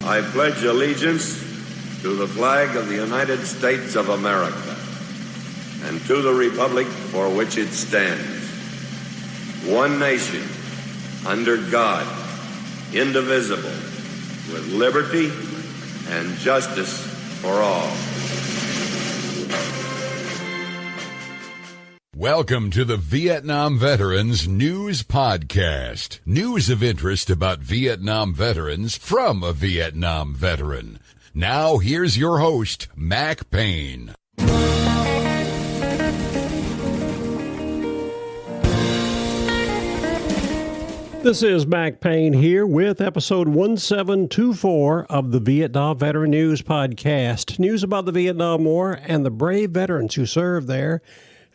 I pledge allegiance to the flag of the United States of America and to the republic for which it stands, one nation, under God, indivisible, with liberty and justice for all. Welcome to the Vietnam Veterans News Podcast. News of interest about Vietnam veterans from a Vietnam veteran. Now, here's your host, Mac Payne. This is Mac Payne here with episode 1724 of the Vietnam Veteran News Podcast. News about the Vietnam War and the brave veterans who served there,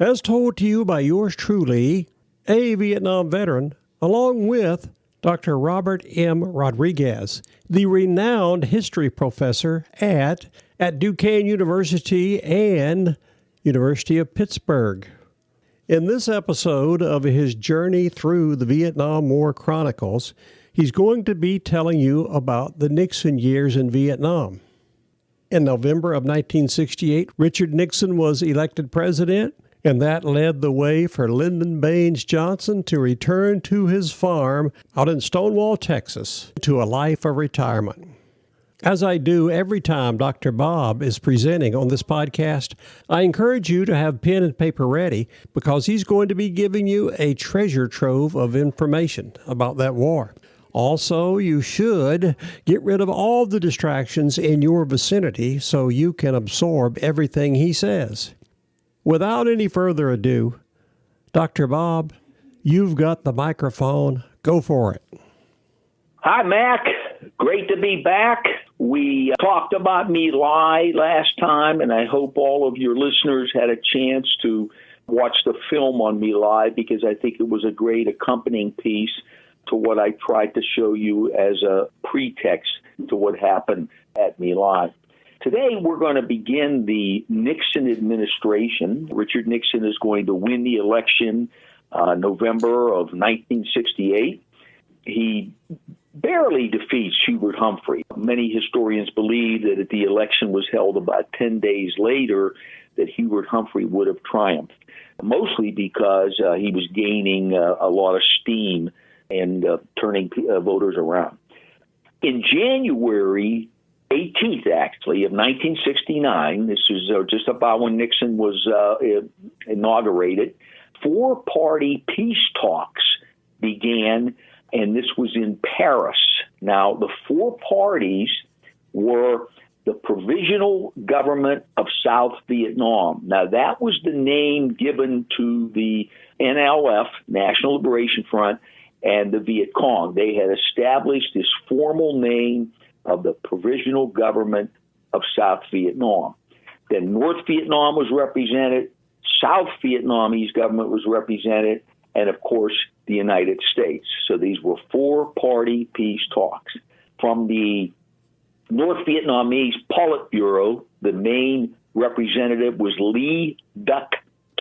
as told to you by yours truly, a Vietnam veteran, along with Dr. Robert M. Rodrigues, the renowned history professor at Duquesne University and University of Pittsburgh. In this episode of his journey through the Vietnam War Chronicles, he's going to be telling you about the Nixon years in Vietnam. In November of 1968, Richard Nixon was elected president, and that led the way for Lyndon Baines Johnson to return to his farm out in Stonewall, Texas, to a life of retirement. As I do every time Dr. Bob is presenting on this podcast, I encourage you to have pen and paper ready because he's going to be giving you a treasure trove of information about that war. Also, you should get rid of all the distractions in your vicinity so you can absorb everything he says. Without any further ado, Dr. Bob, you've got the microphone. Go for it. Hi, Mac. Great to be back. We talked about My Lai last time, and I hope all of your listeners had a chance to watch the film on My Lai because I think it was a great accompanying piece to what I tried to show you as a pretext to what happened at My Lai. Today, we're going to begin the Nixon administration. Richard Nixon is going to win the election November of 1968. He barely defeats Hubert Humphrey. Many historians believe that if the election was held about 10 days later, that Hubert Humphrey would have triumphed, mostly because he was gaining a lot of steam and turning voters around. In January 18th, actually, of 1969, this is just about when Nixon was inaugurated, four-party peace talks began, and this was in Paris. Now, the four parties were the Provisional Government of South Vietnam. Now, that was the name given to the NLF, National Liberation Front, and the Viet Cong. They had established this formal name of the Provisional Government of South Vietnam. Then North Vietnam was represented, South Vietnamese government was represented, and of course, the United States. So these were four-party peace talks. From the North Vietnamese Politburo, the main representative was Le Duc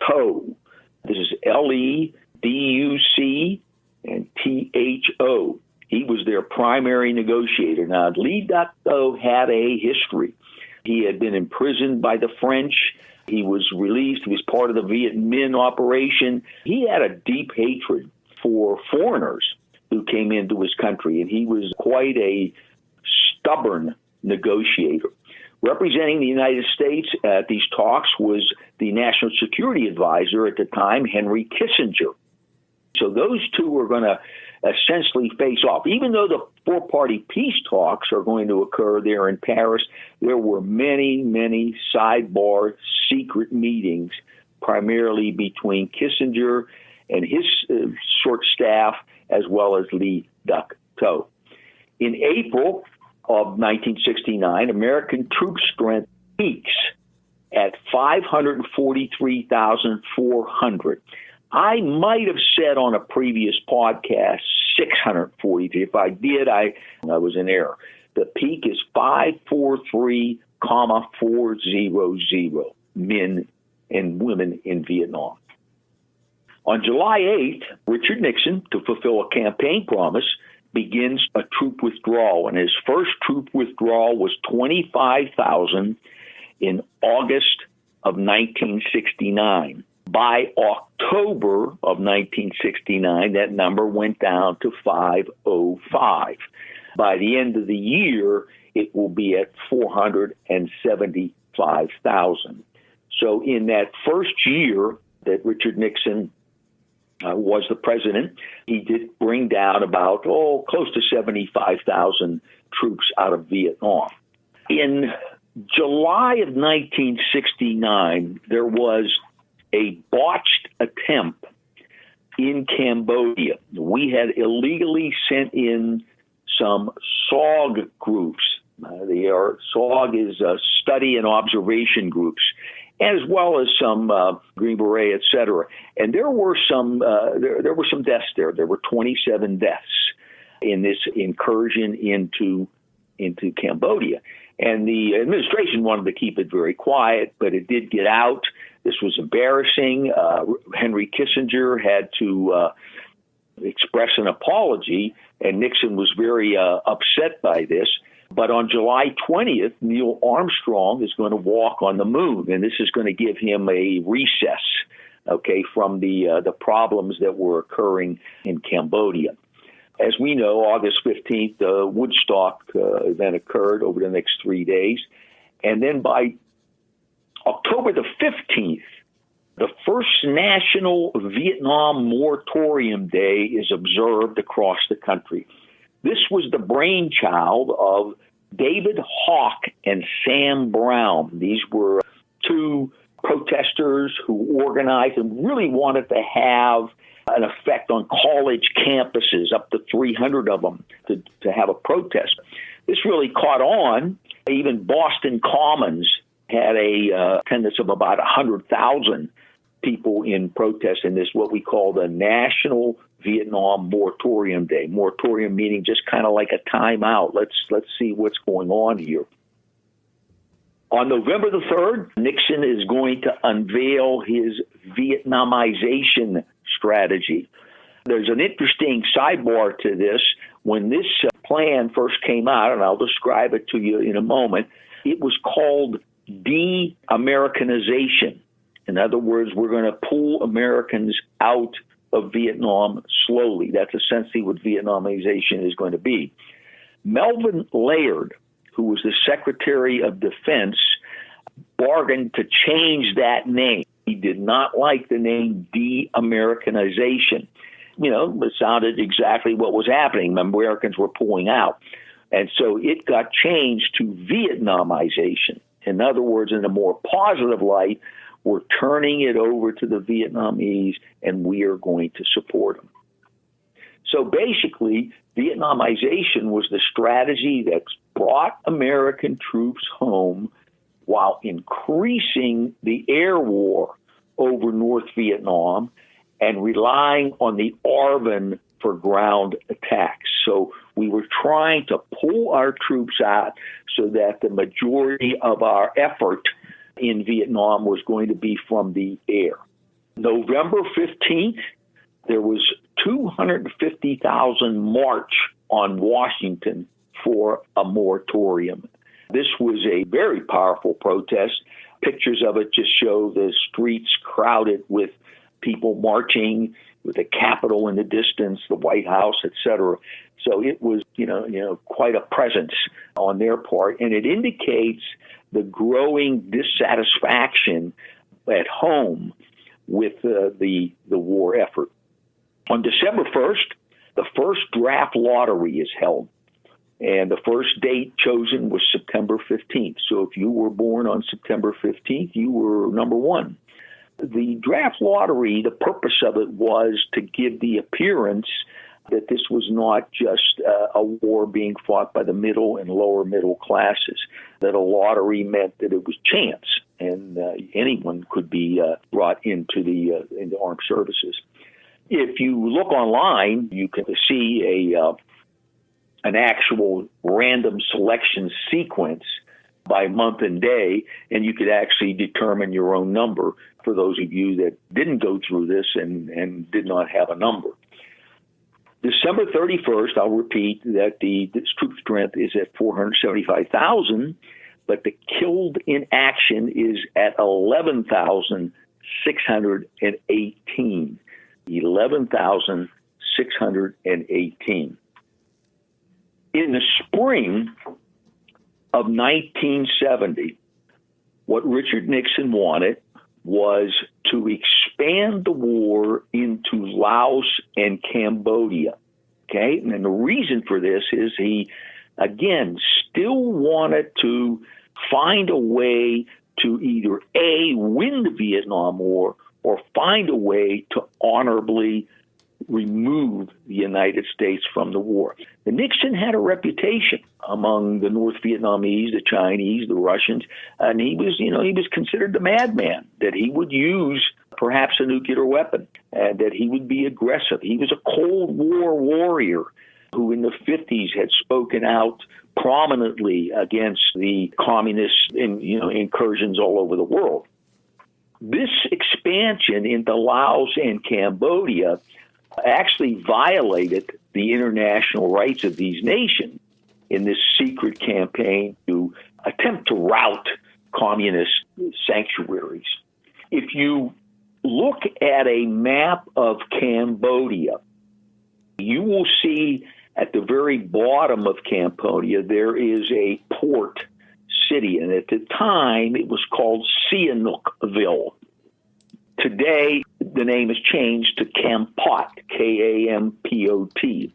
Tho. This is L-E-D-U-C and T-H-O. He was their primary negotiator. Now, Le Duc Tho had a history. He had been imprisoned by the French. He was released. He was part of the Viet Minh operation. He had a deep hatred for foreigners who came into his country, and he was quite a stubborn negotiator. Representing the United States at these talks was the National Security Advisor at the time, Henry Kissinger. So those two were going to essentially face off. Even though the four-party peace talks are going to occur there in Paris, there were many, many sidebar secret meetings, primarily between Kissinger and his short staff, as well as Le Duc Tho. In April of 1969, American troop strength peaks at 543,400. I might have said on a previous podcast 643. If I did, I was in error. The peak is 543,400 men and women in Vietnam. On July 8th, Richard Nixon, to fulfill a campaign promise, begins a troop withdrawal, and his first troop withdrawal was 25,000 in August of 1969. By October of 1969, that number went down to 505. By the end of the year, it will be at 475,000. So in that first year that Richard Nixon was the president, he did bring down about, close to 75,000 troops out of Vietnam. In July of 1969, there was a botched attempt in Cambodia. We had illegally sent in some SOG groups. SOG is study and observation groups, as well as some Green Beret, et cetera. And there were some deaths there. There were 27 deaths in this incursion into Cambodia. And the administration wanted to keep it very quiet, but it did get out. This was embarrassing. Henry Kissinger had to express an apology, and Nixon was very upset by this. But on July 20th, Neil Armstrong is going to walk on the moon, and this is going to give him a recess, from the problems that were occurring in Cambodia. As we know, August 15th, the Woodstock event occurred over the next 3 days. And then by October the 15th, the first National Vietnam Moratorium Day is observed across the country. This was the brainchild of David Hawk and Sam Brown. These were two protesters who organized and really wanted to have an effect on college campuses, up to 300 of them, to have a protest. This really caught on. Even Boston Commons had a attendance of about 100,000 people in protest in this, what we call the National Vietnam Moratorium Day. Moratorium meaning just kind of like a timeout. Let's see what's going on here. On November the 3rd, Nixon is going to unveil his Vietnamization strategy. There's an interesting sidebar to this. When this plan first came out, and I'll describe it to you in a moment, it was called de-Americanization. In other words, we're going to pull Americans out of Vietnam slowly. That's essentially what Vietnamization is going to be. Melvin Laird, who was the Secretary of Defense, bargained to change that name. He did not like the name de-Americanization. It sounded exactly what was happening. Americans were pulling out. And so it got changed to Vietnamization. In other words, in a more positive light, we're turning it over to the Vietnamese, and we are going to support them. So basically, Vietnamization was the strategy that brought American troops home while increasing the air war over North Vietnam and relying on the ARVN for ground attacks. So we were trying to pull our troops out so that the majority of our effort in Vietnam was going to be from the air. November 15th, there was 250,000 march on Washington for a moratorium. This was a very powerful protest. Pictures of it just show the streets crowded with people marching, with the Capitol in the distance, the White House, etc. So it was, quite a presence on their part, and it indicates the growing dissatisfaction at home with the war effort. On December 1st, the first draft lottery is held, and the first date chosen was September 15th. So if you were born on September 15th, you were number one. The draft lottery, the purpose of it was to give the appearance that this was not just a war being fought by the middle and lower middle classes, that a lottery meant that it was chance, and anyone could be brought into the armed services. If you look online, you can see an actual random selection sequence by month and day, and you could actually determine your own number for those of you that didn't go through this and did not have a number. December 31st, I'll repeat that the troop strength is at 475,000, but the killed in action is at 11,618. 11,618. In the spring of 1970, what Richard Nixon wanted was to expand the war into Laos and Cambodia. Okay? And the reason for this is he, again, still wanted to find a way to either A, win the Vietnam War, or find a way to honorably remove the United States from the war. The Nixon had a reputation among the North Vietnamese, the Chinese, the Russians, and he was considered the madman, that he would use perhaps a nuclear weapon, and that he would be aggressive. He was a Cold War warrior who in the 50s had spoken out prominently against the communist incursions all over the world. This expansion into Laos and Cambodia actually violated the international rights of these nations in this secret campaign to attempt to rout communist sanctuaries. If you look at a map of Cambodia, you will see at the very bottom of Cambodia there is a port city, and at the time it was called Sihanoukville. Today, the name has changed to Kampot, Kampot.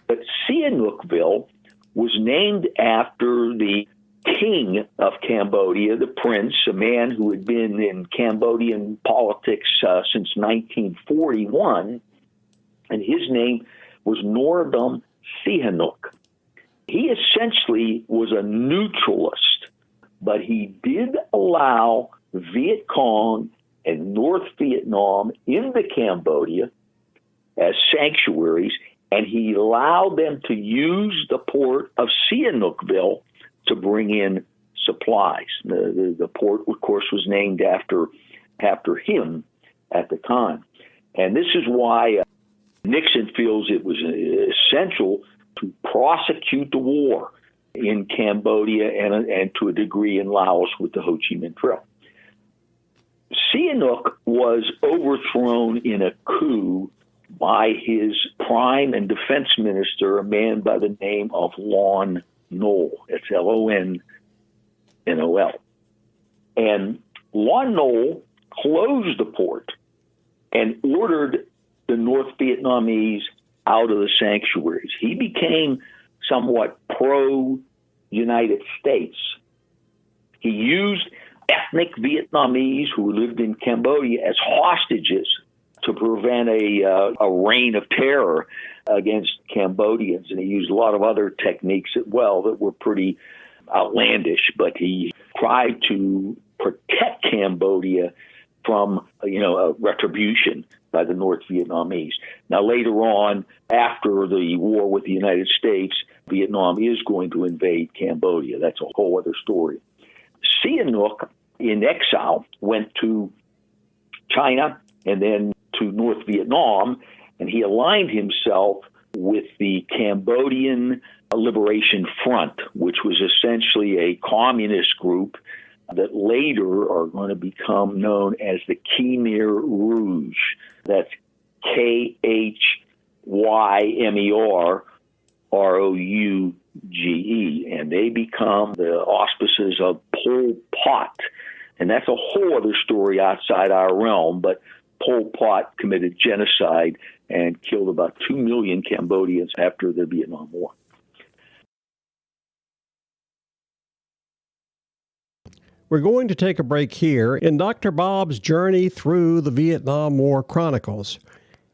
But Sihanoukville was named after the king of Cambodia, the prince, a man who had been in Cambodian politics since 1941, and his name was Norodom Sihanouk. He essentially was a neutralist, but he did allow Viet Cong and North Vietnam into Cambodia as sanctuaries, and he allowed them to use the port of Sihanoukville to bring in supplies. The port, of course, was named after him at the time. And this is why Nixon feels it was essential to prosecute the war in Cambodia and to a degree in Laos with the Ho Chi Minh Trail. Sihanouk was overthrown in a coup by his prime and defense minister, a man by the name of Lon Nol. It's Lonnol. And Lon Nol closed the port and ordered the North Vietnamese out of the sanctuaries. He became somewhat pro-United States. He used ethnic Vietnamese who lived in Cambodia as hostages to prevent a reign of terror against Cambodians. And he used a lot of other techniques as well that were pretty outlandish, but he tried to protect Cambodia from, a retribution by the North Vietnamese. Now, later on, after the war with the United States, Vietnam is going to invade Cambodia. That's a whole other story. Sihanouk, in exile, went to China and then to North Vietnam, and he aligned himself with the Cambodian Liberation Front, which was essentially a communist group that later are going to become known as the Khmer Rouge. That's KHYMER ROUGE. And they become the auspices of Pol Pot. And that's a whole other story outside our realm, but Pol Pot committed genocide and killed about 2 million Cambodians after the Vietnam War. We're going to take a break here in Dr. Bob's journey through the Vietnam War Chronicles.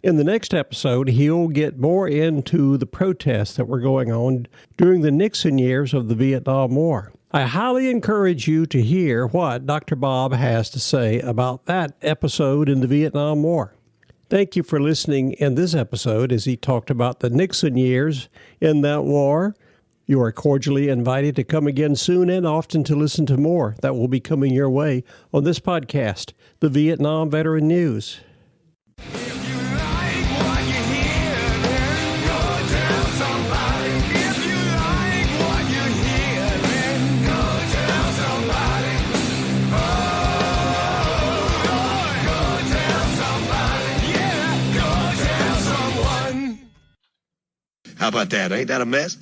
In the next episode, he'll get more into the protests that were going on during the Nixon years of the Vietnam War. I highly encourage you to hear what Dr. Bob has to say about that episode in the Vietnam War. Thank you for listening in this episode as he talked about the Nixon years in that war. You are cordially invited to come again soon and often to listen to more that will be coming your way on this podcast, the Vietnam Veteran News. If you like what you hear, then How about that? Ain't that a mess?